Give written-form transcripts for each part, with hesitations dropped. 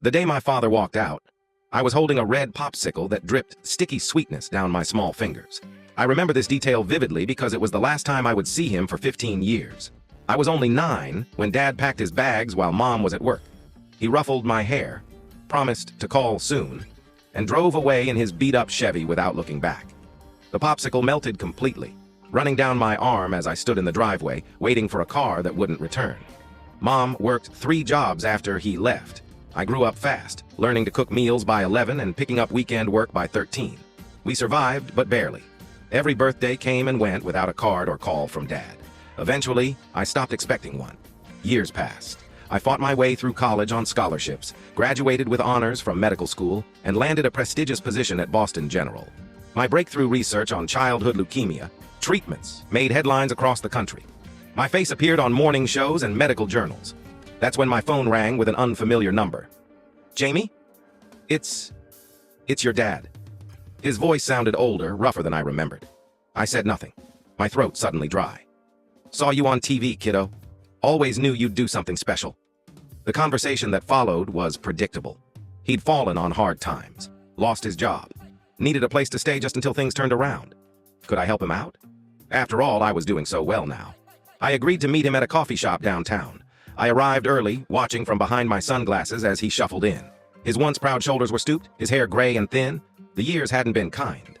The day my father walked out, I was holding a red popsicle that dripped sticky sweetness down my small fingers. I remember this detail vividly because it was the last time I would see him for 15 years. I was only 9 when Dad packed his bags while Mom was at work. He ruffled my hair, promised to call soon, and drove away in his beat-up Chevy without looking back. The popsicle melted completely, running down my arm as I stood in the driveway, waiting for a car that wouldn't return. Mom worked 3 jobs after he left. I grew up fast, learning to cook meals by 11 and picking up weekend work by 13. We survived, but barely. Every birthday came and went without a card or call from Dad. Eventually, I stopped expecting one. Years passed. I fought my way through college on scholarships, graduated with honors from medical school, and landed a prestigious position at Boston General. My breakthrough research on childhood leukemia treatments made headlines across the country. My face appeared on morning shows and medical journals. That's when my phone rang with an unfamiliar number. Jamie? It's your dad. His voice sounded older, rougher than I remembered. I said nothing, my throat suddenly dry. Saw you on TV, kiddo. Always knew you'd do something special. The conversation that followed was predictable. He'd fallen on hard times, lost his job, needed a place to stay just until things turned around. Could I help him out? After all, I was doing so well now. I agreed to meet him at a coffee shop downtown. I arrived early, watching from behind my sunglasses as he shuffled in. His once proud shoulders were stooped, his hair gray and thin. The years hadn't been kind.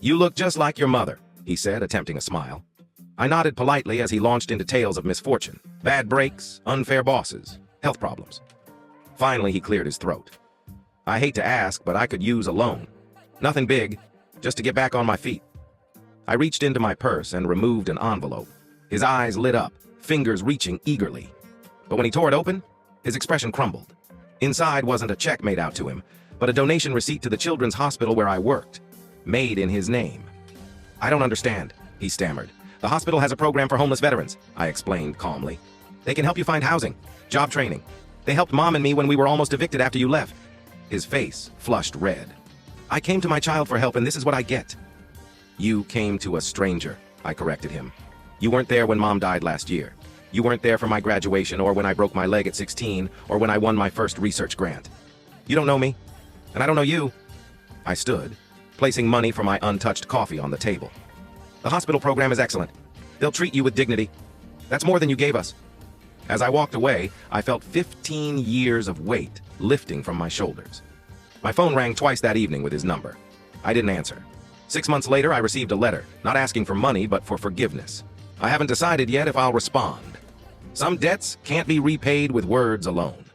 "You look just like your mother," he said, attempting a smile. I nodded politely as he launched into tales of misfortune, bad breaks, unfair bosses, health problems. Finally, he cleared his throat. "I hate to ask, but I could use a loan. Nothing big, just to get back on my feet." I reached into my purse and removed an envelope. His eyes lit up, fingers reaching eagerly. But when he tore it open, his expression crumbled. Inside wasn't a check made out to him, but a donation receipt to the children's hospital where I worked, made in his name. "I don't understand," he stammered. "The hospital has a program for homeless veterans," I explained calmly. "They can help you find housing, job training. They helped Mom and me when we were almost evicted after you left." His face flushed red. "I came to my child for help, and this is what I get." "You came to a stranger," I corrected him. "You weren't there when Mom died last year. You weren't there for my graduation, or when I broke my leg at 16, or when I won my first research grant. You don't know me, and I don't know you." I stood, placing money for my untouched coffee on the table. "The hospital program is excellent. They'll treat you with dignity. That's more than you gave us." As I walked away, I felt 15 years of weight lifting from my shoulders. My phone rang twice that evening with his number. I didn't answer. 6 months later, I received a letter, not asking for money, but for forgiveness. I haven't decided yet if I'll respond. Some debts can't be repaid with words alone.